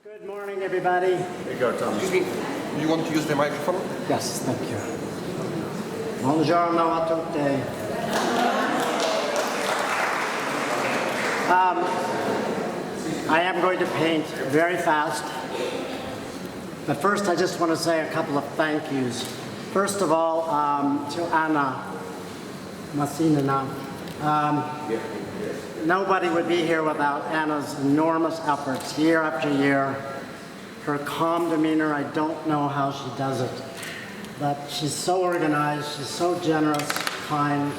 Good morning, everybody. There you go, Tom. Excuse me, you want to use the microphone? Yes, thank you. Buongiorno a tutti. I am going to paint very fast. But first, I just want to say a couple of thank yous. First of all, to Anna Massinina. Nobody would be here without Anna's enormous efforts year after year. Her calm demeanor, I don't know how she does it. But she's so organized, she's so generous, kind,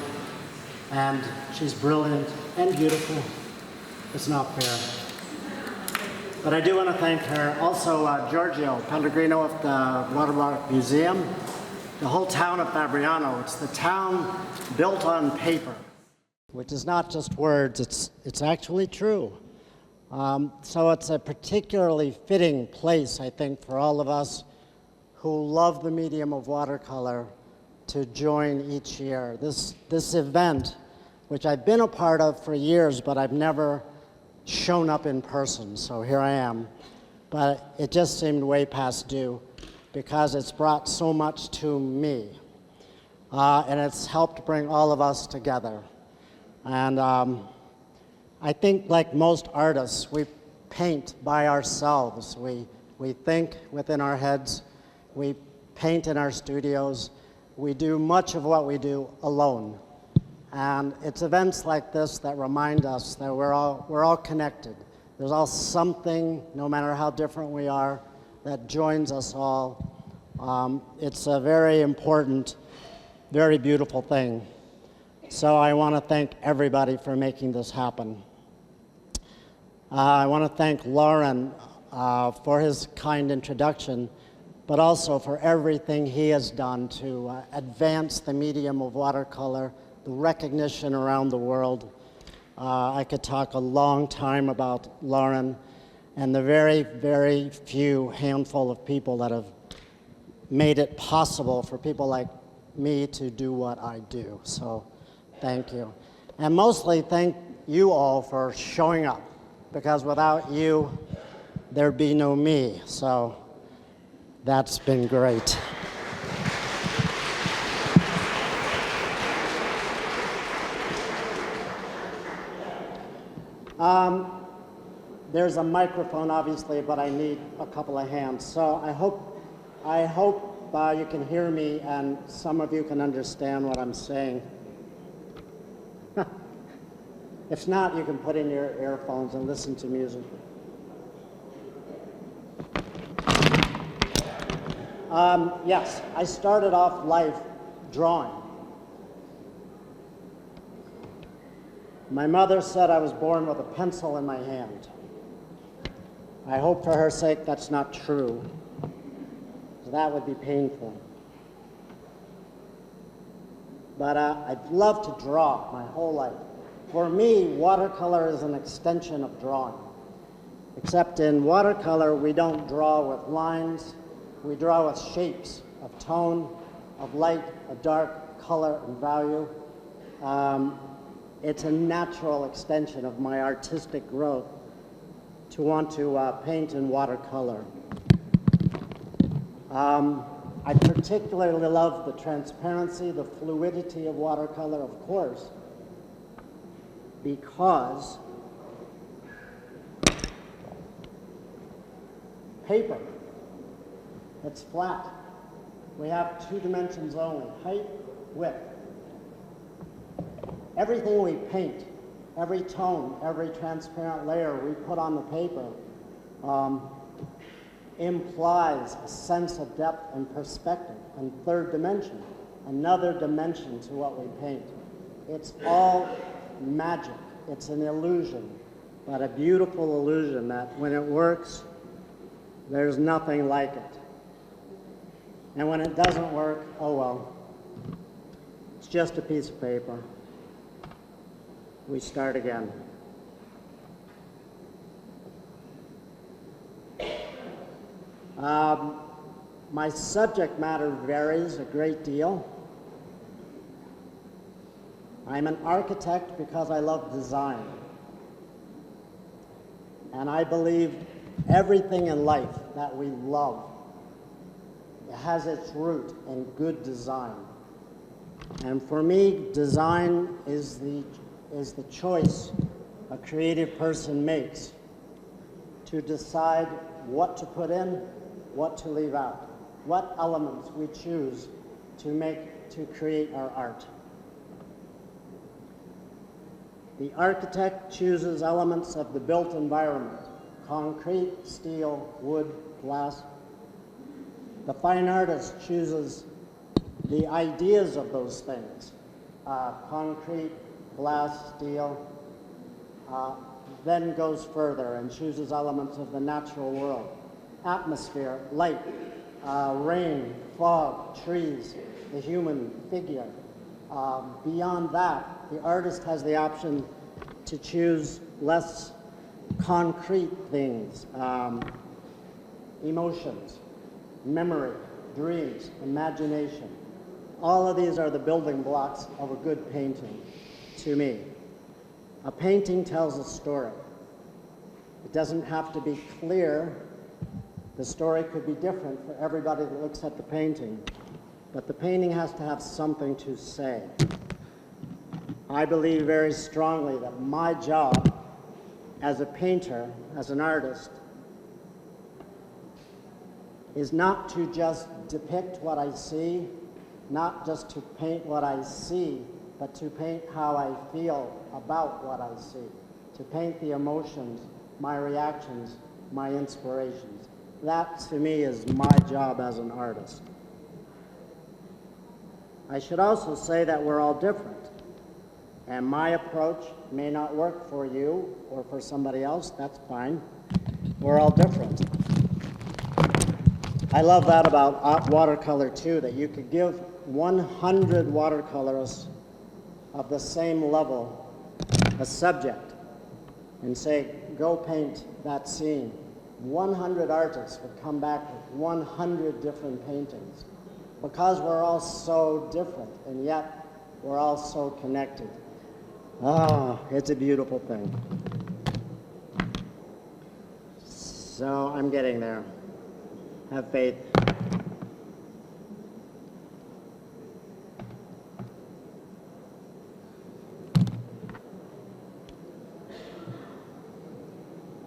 and she's brilliant and beautiful. It's not fair. But I do want to thank her. Also, Giorgio Pellegrino of the Watermark Museum, the whole town of Fabriano. It's the town built on paper, which is not just words, it's actually true. So it's a particularly fitting place, I think, for all of us who love the medium of watercolor to join each year. This event, which I've been a part of for years, but I've never shown up in person, so here I am. But it just seemed way past due because it's brought so much to me. And it's helped bring all of us together. And I think, like most artists, we paint by ourselves. We think within our heads. We paint in our studios. We do much of what we do alone. And it's events like this that remind us that we're all connected. There's all something, no matter how different we are, that joins us all. It's a very important, very beautiful thing. So I want to thank everybody for making this happen. I want to thank Lauren for his kind introduction, but also for everything he has done to advance the medium of watercolor, the recognition around the world. I could talk a long time about Lauren and the very, very few handful of people that have made it possible for people like me to do what I do. So thank you. And mostly thank you all for showing up, because without you, there'd be no me. So that's been great. There's a microphone, obviously, but I need a couple of hands. So I hope you can hear me and some of you can understand what I'm saying. If not, you can put in your earphones and listen to music. Yes, I started off life drawing. My mother said I was born with a pencil in my hand. I hope for her sake that's not true. That would be painful. But I'd love to draw my whole life. For me, watercolor is an extension of drawing. Except in watercolor, we don't draw with lines. We draw with shapes of tone, of light, of dark, color, and value. It's a natural extension of my artistic growth to want to paint in watercolor. I particularly love the transparency, the fluidity of watercolor, of course, because paper, it's flat. We have 2 dimensions only, height, width. Everything we paint, every tone, every transparent layer we put on the paper implies a sense of depth and perspective and third dimension, another dimension to what we paint. It's all magic. It's an illusion, but a beautiful illusion that when it works, there's nothing like it. And when it doesn't work, oh well, it's just a piece of paper. We start again. My subject matter varies a great deal. I'm an architect because I love design. And I believe Everything in life that we love has its root in good design. And for me, design is the choice a creative person makes to decide what to put in, what to leave out, what elements we choose to create our art. The architect chooses elements of the built environment: concrete, steel, wood, glass. The fine artist chooses the ideas of those things: concrete, glass, steel, then goes further and chooses elements of the natural world: atmosphere, light, rain, fog, trees, the human figure. Beyond that, the artist has the option to choose less concrete things: emotions, memory, dreams, imagination. All of these are the building blocks of a good painting to me. A painting tells a story. It doesn't have to be clear. The story could be different for everybody that looks at the painting, but the painting has to have something to say. I believe very strongly that my job as a painter, as an artist, is not to just depict what I see, not just to paint what I see, but to paint how I feel about what I see, to paint the emotions, my reactions, my inspirations. That, to me, is my job as an artist. I should also say that we're all different, and my approach may not work for you or for somebody else. That's fine. We're all different. I love that about watercolor, too, that you could give 100 watercolorists of the same level a subject and say, go paint that scene. 100 artists would come back with 100 different paintings, because we're all so different, and yet we're all so connected. Ah, it's a beautiful thing. So I'm getting there. Have faith.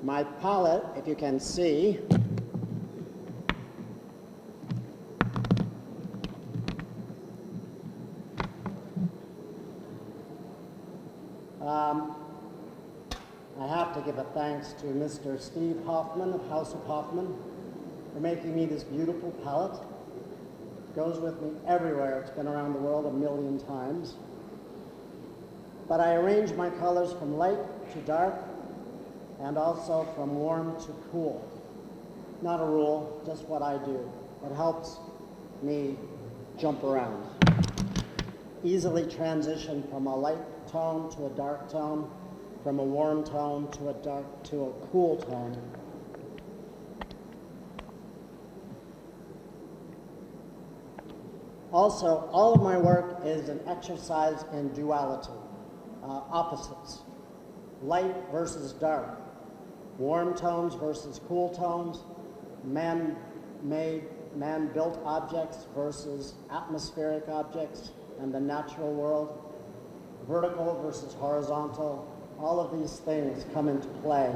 My palette, if you can see, I have to give a thanks to Mr. Steve Hoffman of House of Hoffman for making me this beautiful palette. It goes with me everywhere. It's been around the world a million times. But I arrange my colors from light to dark, and also from warm to cool. Not a rule, just what I do. It helps me jump around. Easily transition from a light tone to a dark tone, from a warm tone to a cool tone. Also, all of my work is an exercise in duality, opposites. Light versus dark, warm tones versus cool tones, man-made, man-built objects versus atmospheric objects and the natural world, vertical versus horizontal. All of these things come into play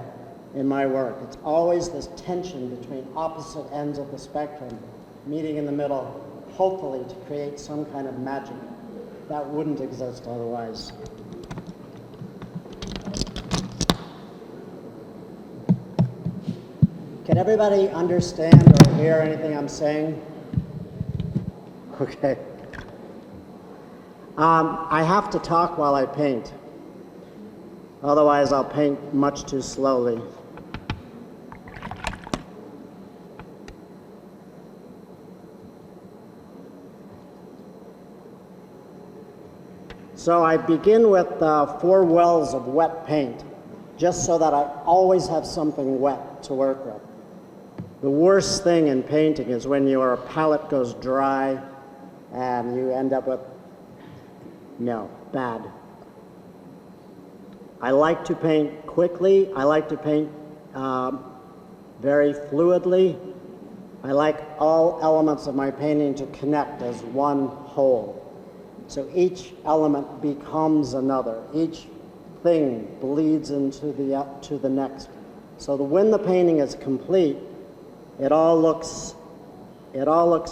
in my work. It's always this tension between opposite ends of the spectrum, meeting in the middle, hopefully to create some kind of magic that wouldn't exist otherwise. Can everybody understand or hear anything I'm saying? Okay. I have to talk while I paint. Otherwise, I'll paint much too slowly. So I begin with 4 wells of wet paint, just so that I always have something wet to work with. The worst thing in painting is when your palette goes dry and you end up with, no, bad. I like to paint quickly. I like to paint very fluidly. I like all elements of my painting to connect as one whole. So each element becomes another. Each thing bleeds into the next. So when the painting is complete, it all looks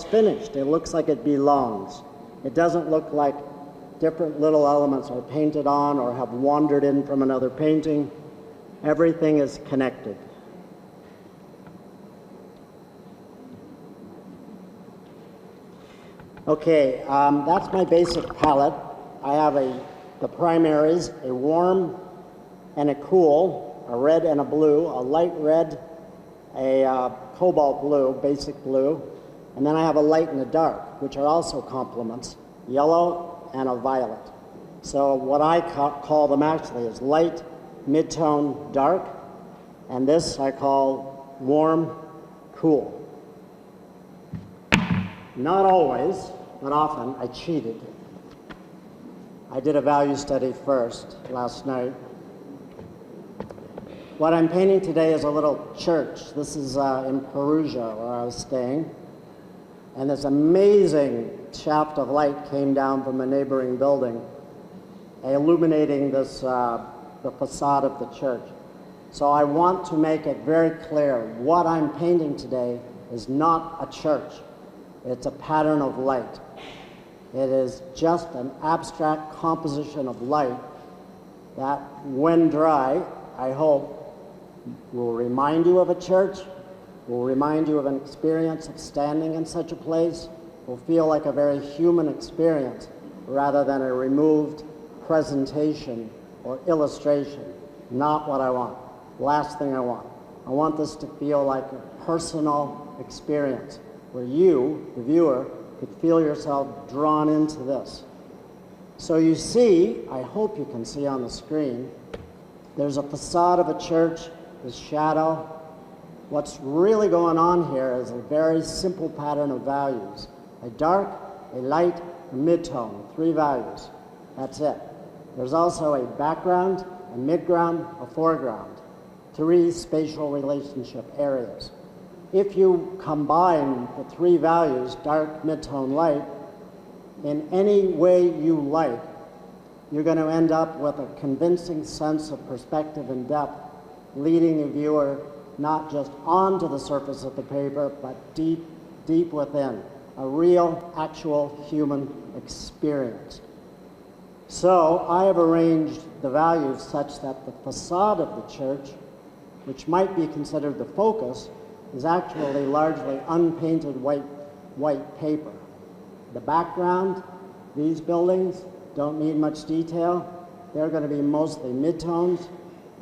finished. It looks like it belongs. It doesn't look like different little elements are painted on or have wandered in from another painting. Everything is connected. Okay, that's my basic palette. I have the primaries, a warm and a cool, a red and a blue, a light red, a cobalt blue, basic blue, and then I have a light and a dark, which are also complements, yellow and a violet. So what I call them actually is light, mid-tone, dark, and this I call warm, cool. Not always, but often, I cheated. I did a value study first last night. What I'm painting today is a little church. This is in Perugia, where I was staying. And this amazing shaft of light came down from a neighboring building, illuminating this, the facade of the church. So I want to make it very clear, what I'm painting today is not a church. It's a pattern of light. It is just an abstract composition of light that, when dry, I hope, will remind you of a church, will remind you of an experience of standing in such a place, will feel like a very human experience rather than a removed presentation or illustration. Not what I want. Last thing I want. I want this to feel like a personal experience where you, the viewer, could feel yourself drawn into this. So you see, I hope you can see on the screen, there's a facade of a church, there's shadow. What's really going on here is a very simple pattern of values. A dark, a light, a mid-tone, 3 values. That's it. There's also a background, a midground, a foreground, 3 spatial relationship areas. If you combine the 3 values, dark, mid-tone, light, in any way you like, you're going to end up with a convincing sense of perspective and depth, leading the viewer not just onto the surface of the paper, but deep, deep within, a real, actual human experience. So I have arranged the values such that the facade of the church, which might be considered the focus, is actually largely unpainted white paper. The background, these buildings don't need much detail. They're going to be mostly midtones,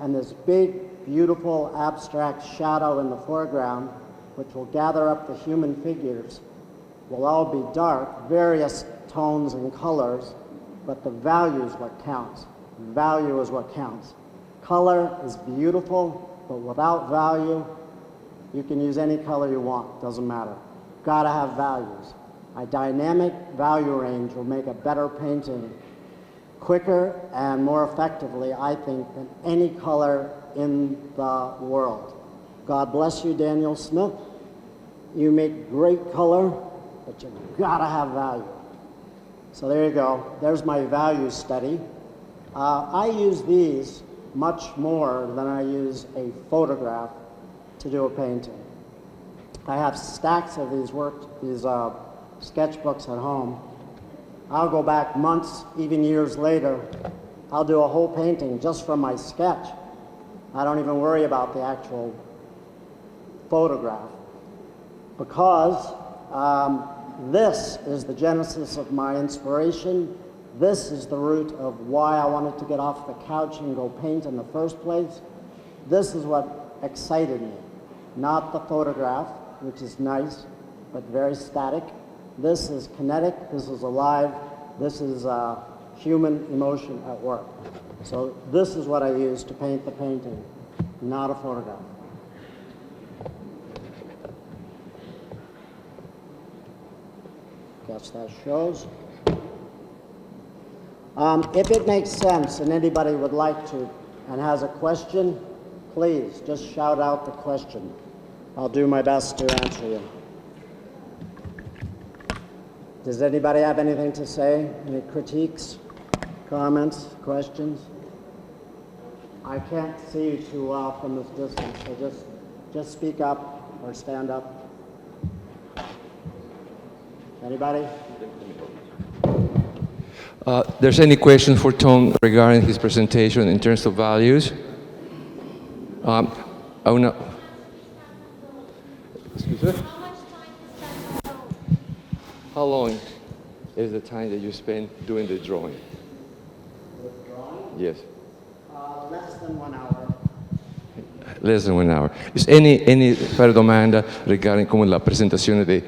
and this big, beautiful, abstract shadow in the foreground, which will gather up the human figures, will all be dark, various tones and colors, but the value is what counts. Value is what counts. Color is beautiful, but without value, you can use any color you want, doesn't matter. Gotta have values. A dynamic value range will make a better painting quicker and more effectively, I think, than any color in the world. God bless you, Daniel Smith. You make great color, but you gotta have value. So there you go. There's my value study. I use these much more than I use a photograph to do a painting. I have stacks of these sketchbooks at home. I'll go back months, even years later. I'll do a whole painting just from my sketch. I don't even worry about the actual photograph, because this is the genesis of my inspiration. This is the root of why I wanted to get off the couch and go paint in the first place. This is what excited me. Not the photograph, which is nice, but very static. This is kinetic, this is alive, this is human emotion at work. So this is what I use to paint the painting, not a photograph. Guess that shows. If it makes sense and anybody would like to and has a question, please just shout out the question. I'll do my best to answer you. Does anybody have anything to say? Any critiques, comments, questions? I can't see you too well from this distance, so just speak up or stand up. Anybody? There's any question for Tom regarding his presentation in terms of values? Oh no. Excuse me? How long is the time that you spend doing the drawing? The drawing? Yes. Less than 1 hour. Less than 1 hour. Is any fare domanda regarding come la presentazione di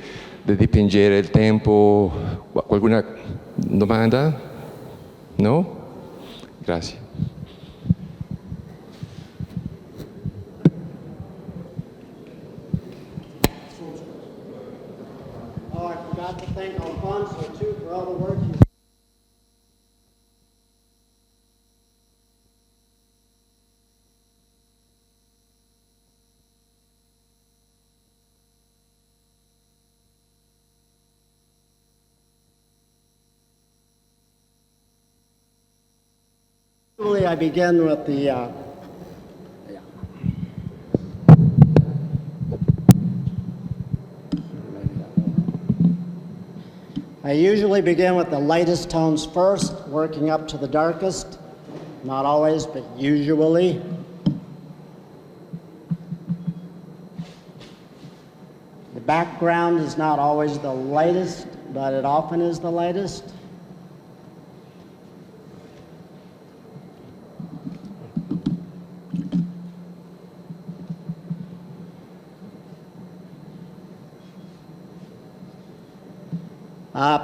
dipingere, il tempo? Qualcuna domanda? No? Grazie. Oh, I forgot to thank Alfonso too for all the work he's Usually I begin with the I usually begin with the lightest tones first, working up to the darkest. Not always, but usually. The background is not always the lightest, but it often is the lightest.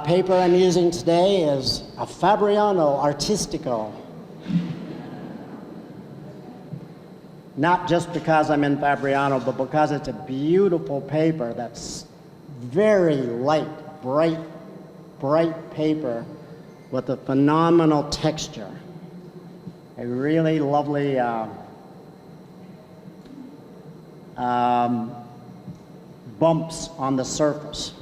Paper I'm using today is a Fabriano Artistico. Not just because I'm in Fabriano, but because it's a beautiful paper that's very light, bright paper with a phenomenal texture. A really lovely bumps on the surface.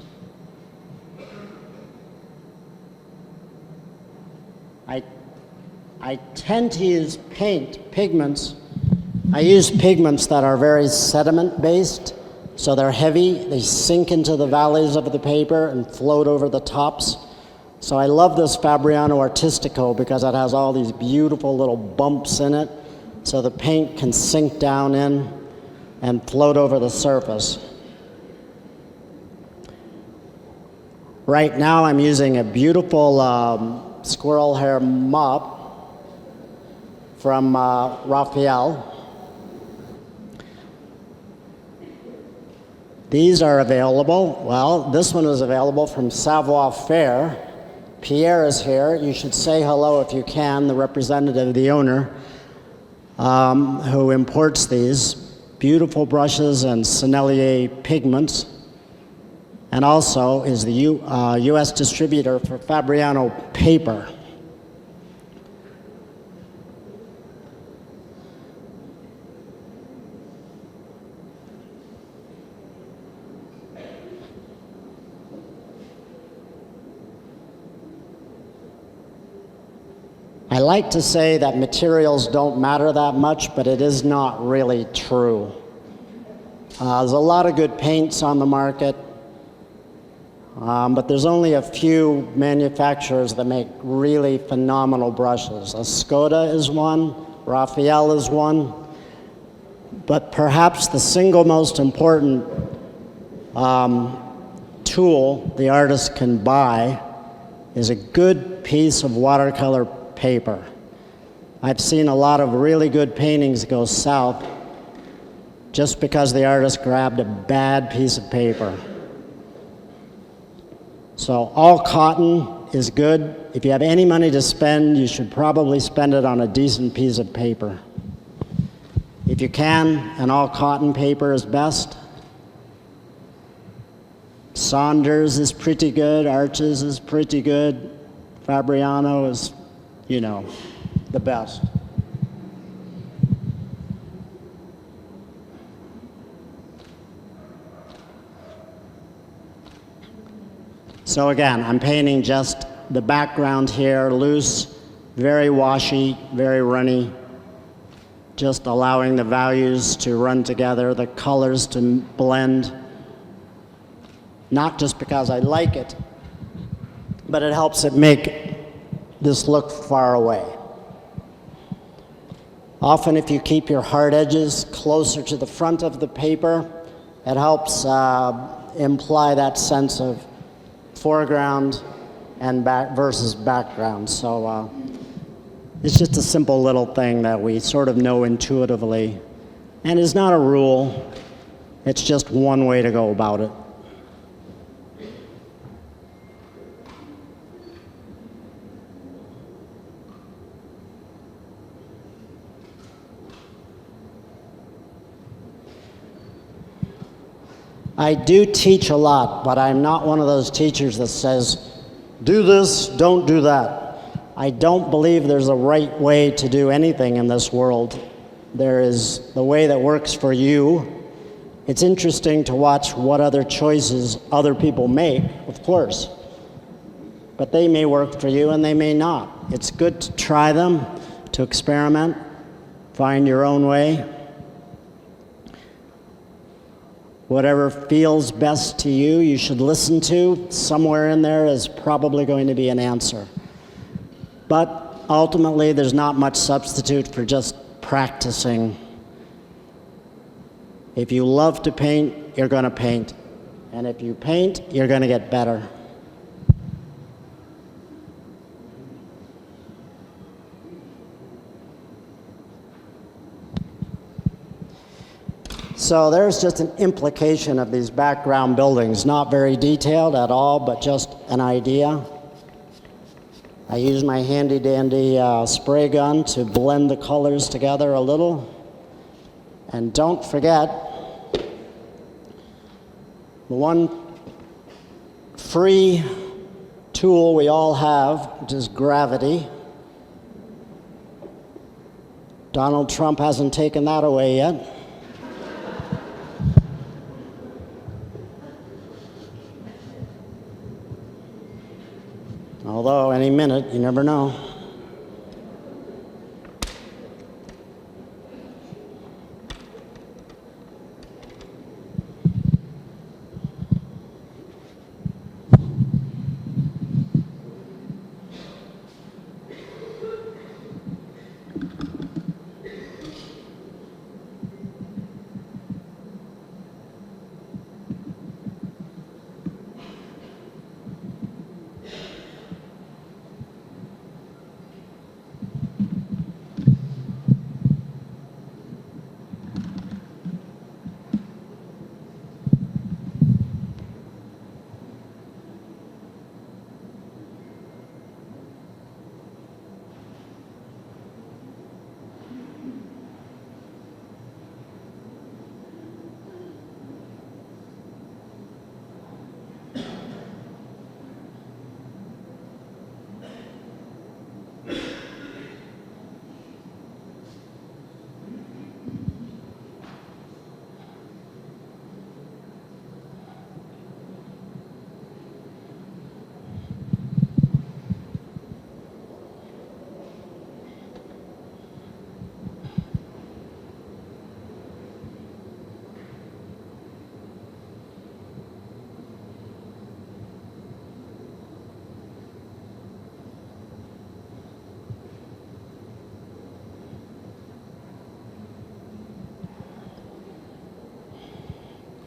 I tend to use pigments. I use pigments that are very sediment-based, so they're heavy, they sink into the valleys of the paper and float over the tops. So I love this Fabriano Artistico because it has all these beautiful little bumps in it, so the paint can sink down in and float over the surface. Right now I'm using a beautiful squirrel hair mop from Raphael. These are available. Well, this one is available from Savoir Faire. Pierre is here. You should say hello if you can, the representative, the owner, who imports these beautiful brushes and Sennelier pigments, and also is the U.S. distributor for Fabriano paper. I like to say that materials don't matter that much, but it is not really true. There's a lot of good paints on the market, but there's only a few manufacturers that make really phenomenal brushes. Skoda is one, Raphael is one, but perhaps the single most important tool the artist can buy is a good piece of watercolor paper. I've seen a lot of really good paintings go south just because the artist grabbed a bad piece of paper. So all cotton is good. If you have any money to spend, you should probably spend it on a decent piece of paper. If you can, an all cotton paper is best. Saunders is pretty good, Arches is pretty good, Fabriano is, you know, the best. So again, I'm painting just the background here, loose, very washy, very runny, just allowing the values to run together, the colors to blend, not just because I like it, but it helps it make this look far away. Often if you keep your hard edges closer to the front of the paper, it helps imply that sense of foreground and back versus background. So it's just a simple little thing that we sort of know intuitively, and it's not a rule, it's just one way to go about it. I do teach a lot, but I'm not one of those teachers that says, do this, don't do that. I don't believe there's a right way to do anything in this world. There is the way that works for you. It's interesting to watch what other choices other people make, of course. But they may work for you and they may not. It's good to try them, to experiment, find your own way. Whatever feels best to you, you should listen to. Somewhere in there is probably going to be an answer. But ultimately, there's not much substitute for just practicing. If you love to paint, you're going to paint. And if you paint, you're going to get better. So there's just an implication of these background buildings, not very detailed at all, but just an idea. I use my handy-dandy spray gun to blend the colors together a little. And don't forget, the one free tool we all have, which is gravity. Donald Trump hasn't taken that away yet. Although, any minute, you never know.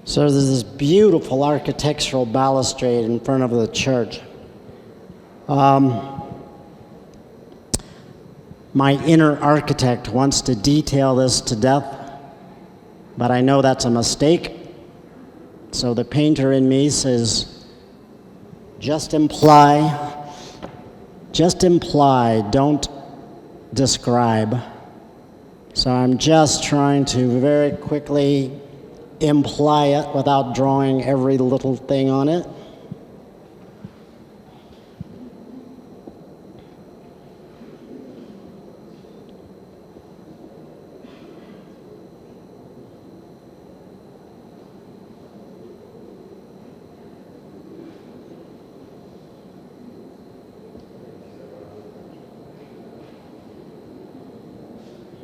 So there's this beautiful architectural balustrade in front of the church. My inner architect wants to detail this to death, but I know that's a mistake. So the painter in me says, just imply, don't describe. So I'm just trying to very quickly imply it without drawing every little thing on it.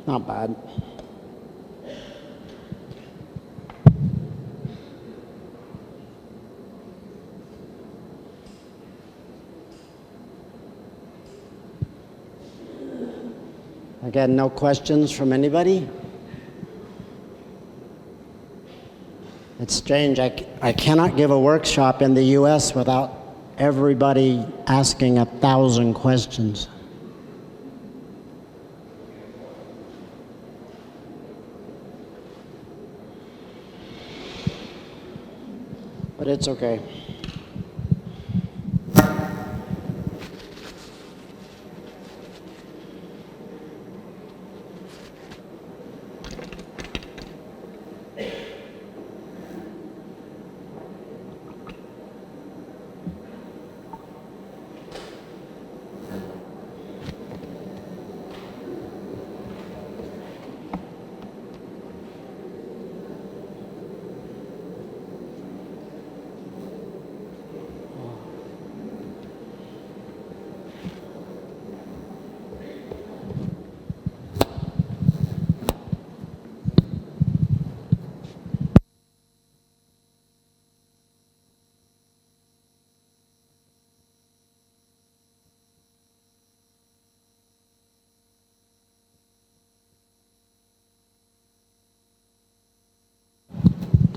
Not bad. Again, no questions from anybody? It's strange, I cannot give a workshop in the US without everybody asking 1,000 questions. But it's okay.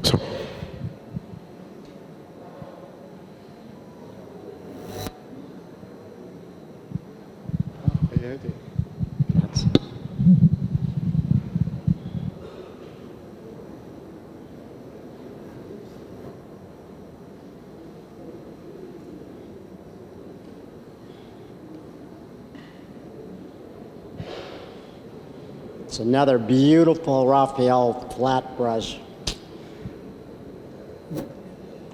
So, It's another beautiful Raphael flat brush.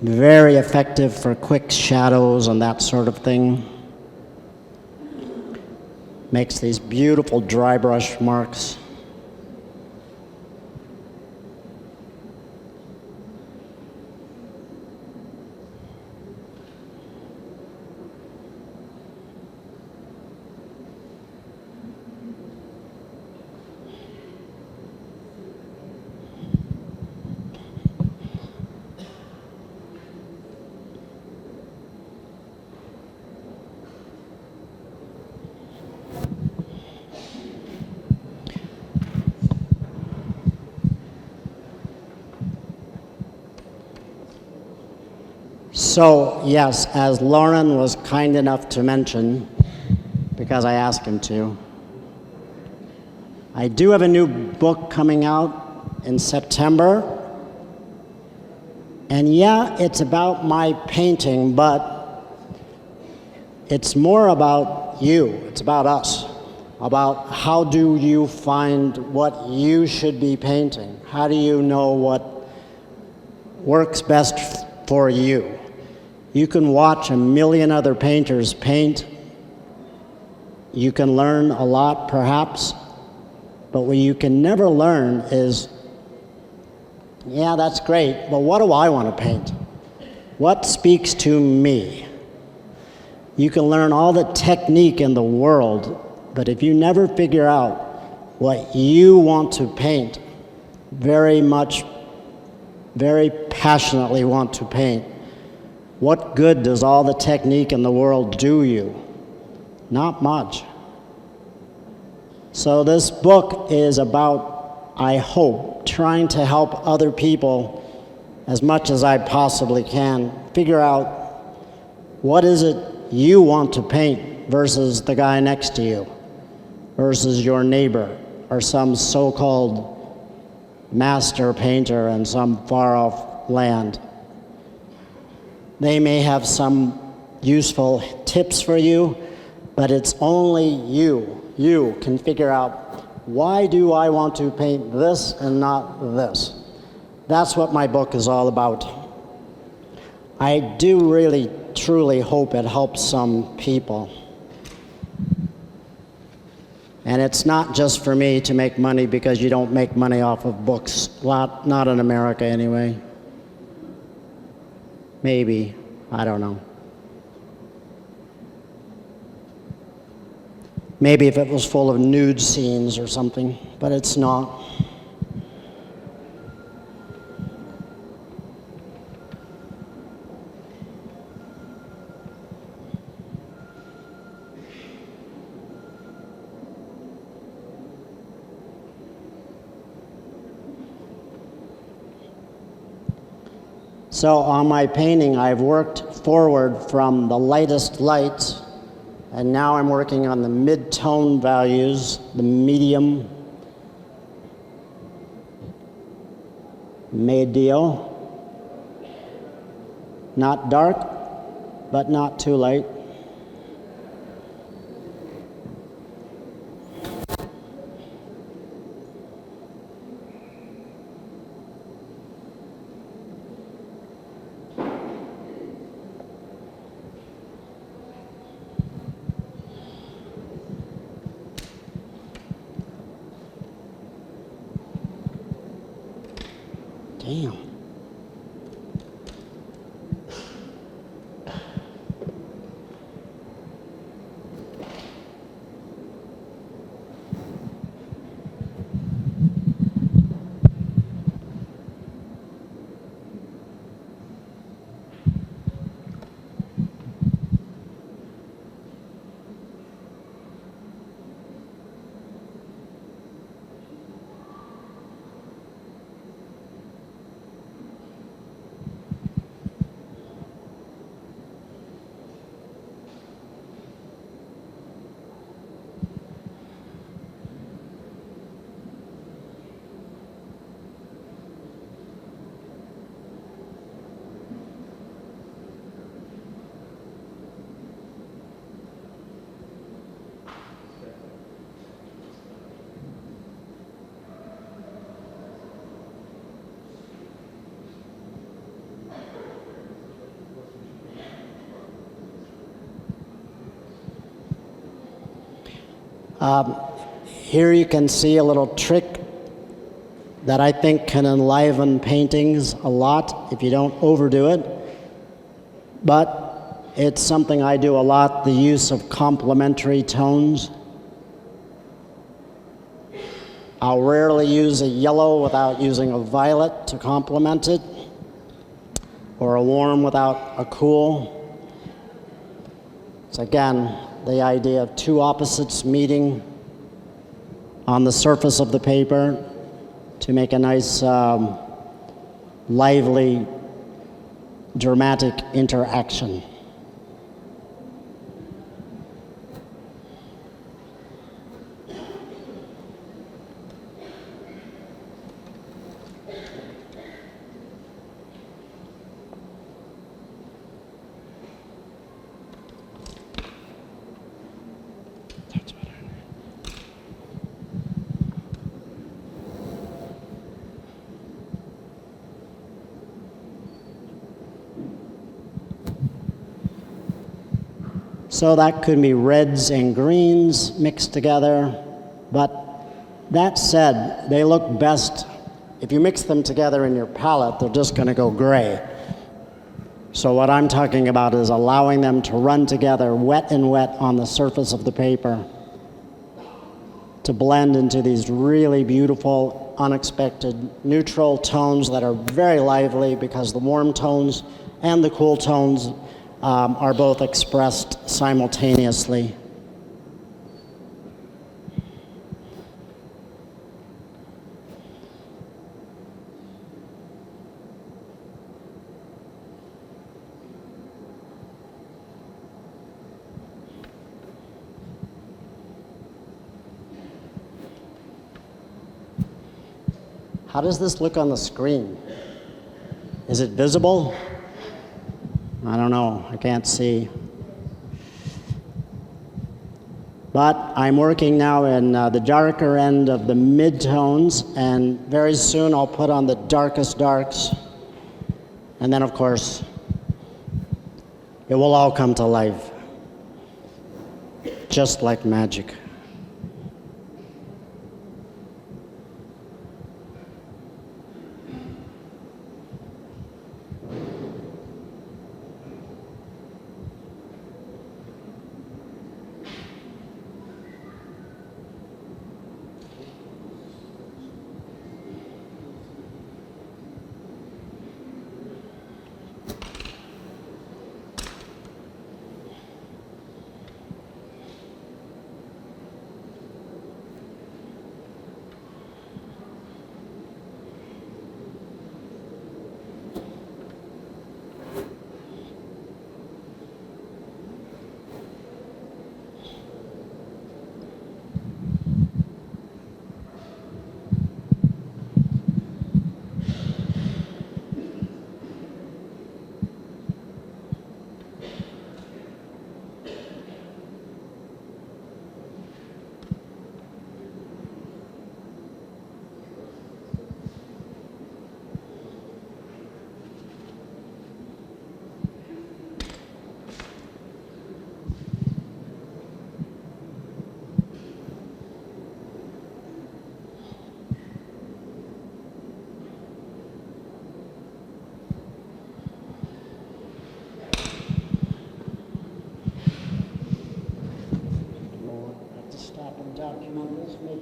Very effective for quick shadows and that sort of thing. Makes these beautiful dry brush marks. So, yes, as Lauren was kind enough to mention, because I asked him to, I do have a new book coming out in September. And yeah, it's about my painting, but it's more about you. It's about us. About how do you find what you should be painting? How do you know what works best for you? You can watch a million other painters paint. You can learn a lot, perhaps, but what you can never learn is, yeah, that's great, but what do I want to paint? What speaks to me? You can learn all the technique in the world, but if you never figure out what you want to paint, very passionately want to paint, what good does all the technique in the world do you? Not much. So this book is about, I hope, trying to help other people as much as I possibly can figure out what is it you want to paint versus the guy next to you, versus your neighbor, or some so-called master painter in some far-off land. They may have some useful tips for you, but it's only you. You can figure out, why do I want to paint this and not this? That's what my book is all about. I do really, truly hope it helps some people. And it's not just for me to make money, because you don't make money off of books. Not in America anyway. Maybe, I don't know. Maybe if it was full of nude scenes or something, but it's not. So on my painting, I've worked forward from the lightest lights, and now I'm working on the mid-tone values, the medium, medio, not dark, but not too light. Damn. Here you can see a little trick that I think can enliven paintings a lot if you don't overdo it. But it's something I do a lot, the use of complementary tones. I'll rarely use a yellow without using a violet to complement it, or a warm without a cool. It's again the idea of two opposites meeting on the surface of the paper to make a nice, lively, dramatic interaction. So that could be reds and greens mixed together, but that said, they look best, if you mix them together in your palette, they're just going to go gray. So what I'm talking about is allowing them to run together, wet and wet on the surface of the paper, to blend into these really beautiful, unexpected neutral tones that are very lively because the warm tones and the cool tones are both expressed simultaneously. How does this look on the screen? Is it visible? I don't know, I can't see. But I'm working now in the darker end of the mid-tones, and very soon I'll put on the darkest darks. And then, of course, it will all come to life, just like magic.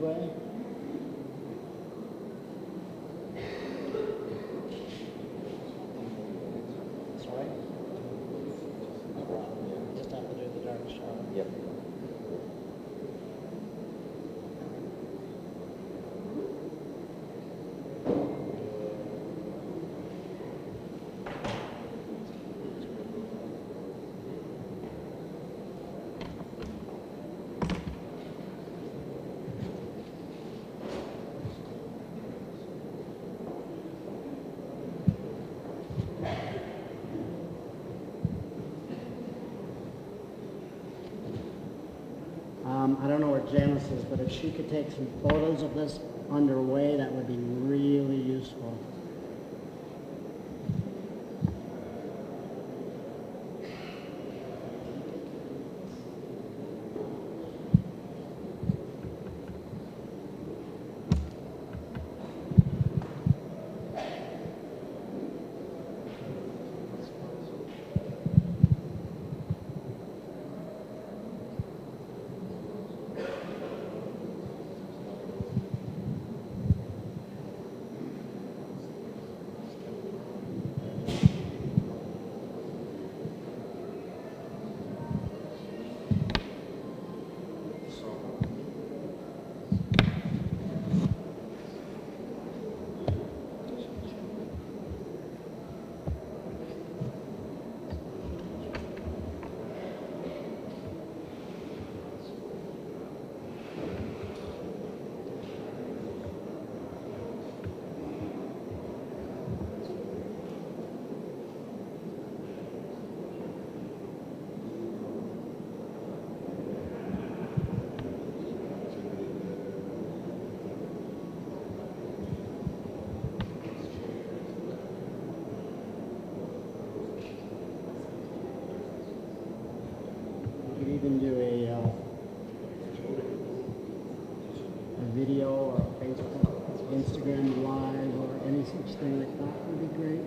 way. Sorry? No problem. You just have to do the dark shadow. Yep. I don't know where Janice is, but if she could take some photos of this underway, that would be really useful. You could even do a video or Facebook, Instagram Live, or any such thing like that would be great.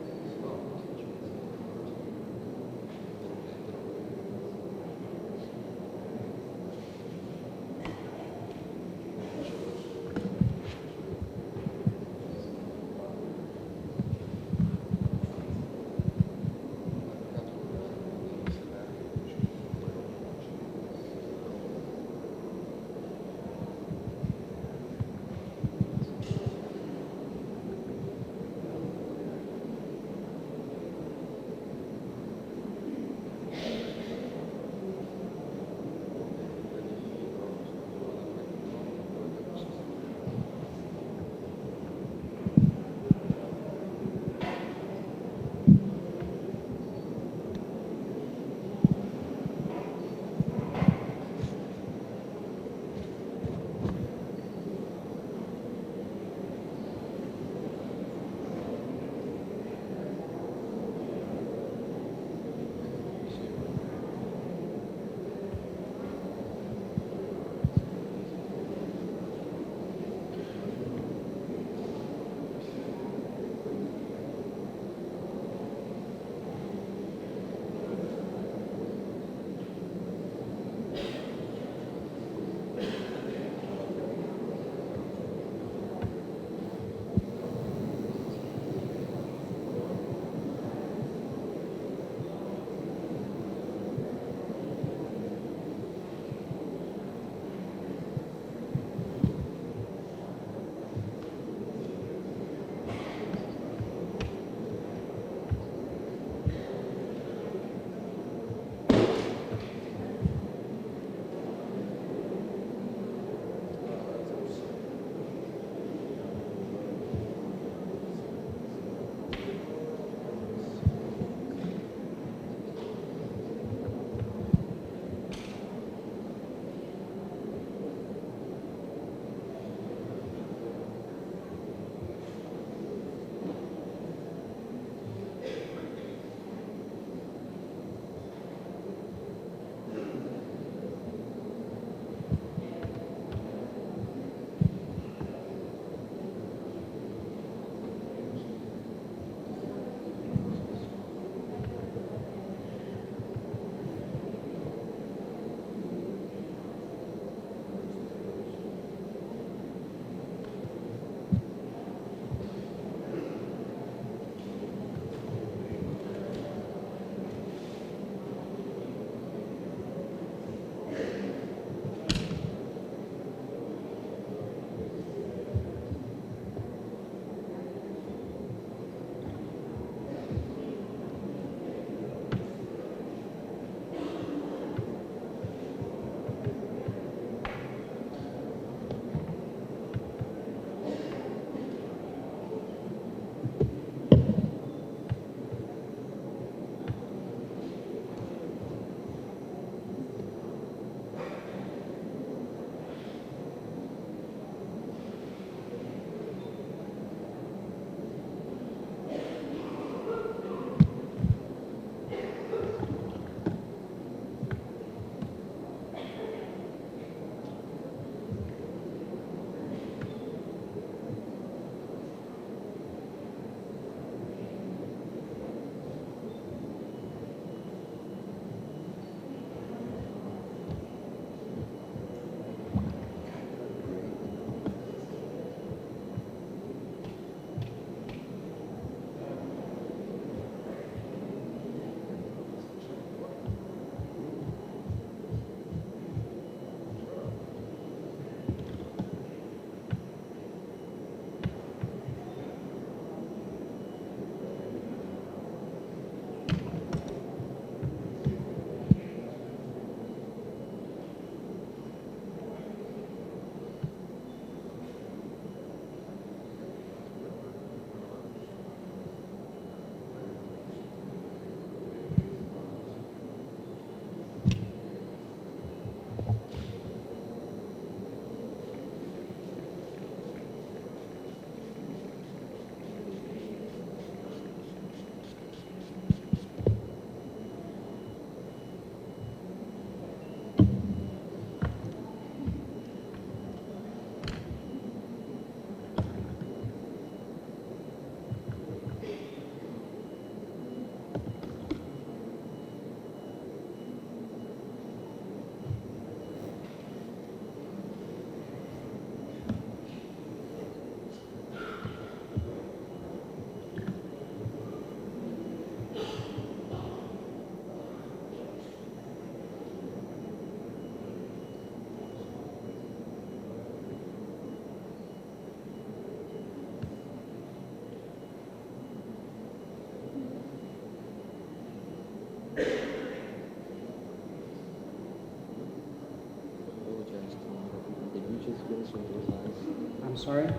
I'm sorry?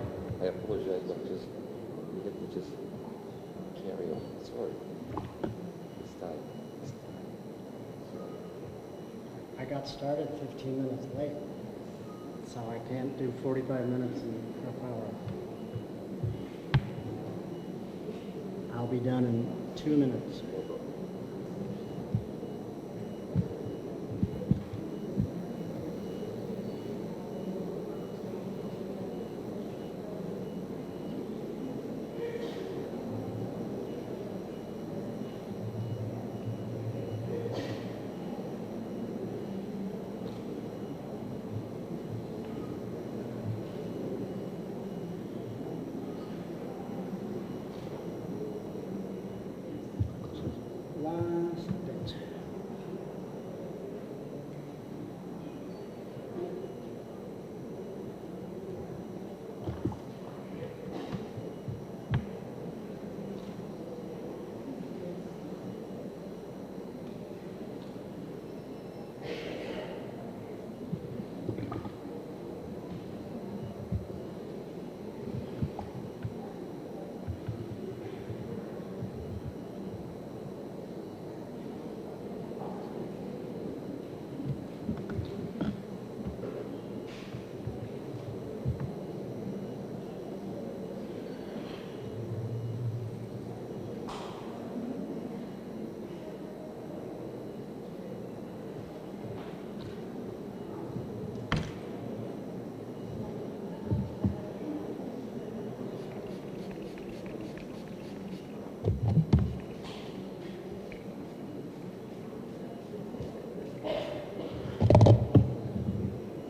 I apologize, but just let me just carry on. Sorry. This time. I got started 15 minutes late, so I can't do 45 minutes in a half hour. I'll be done in 2 minutes. Last bit.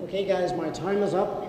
Okay guys, my time is up.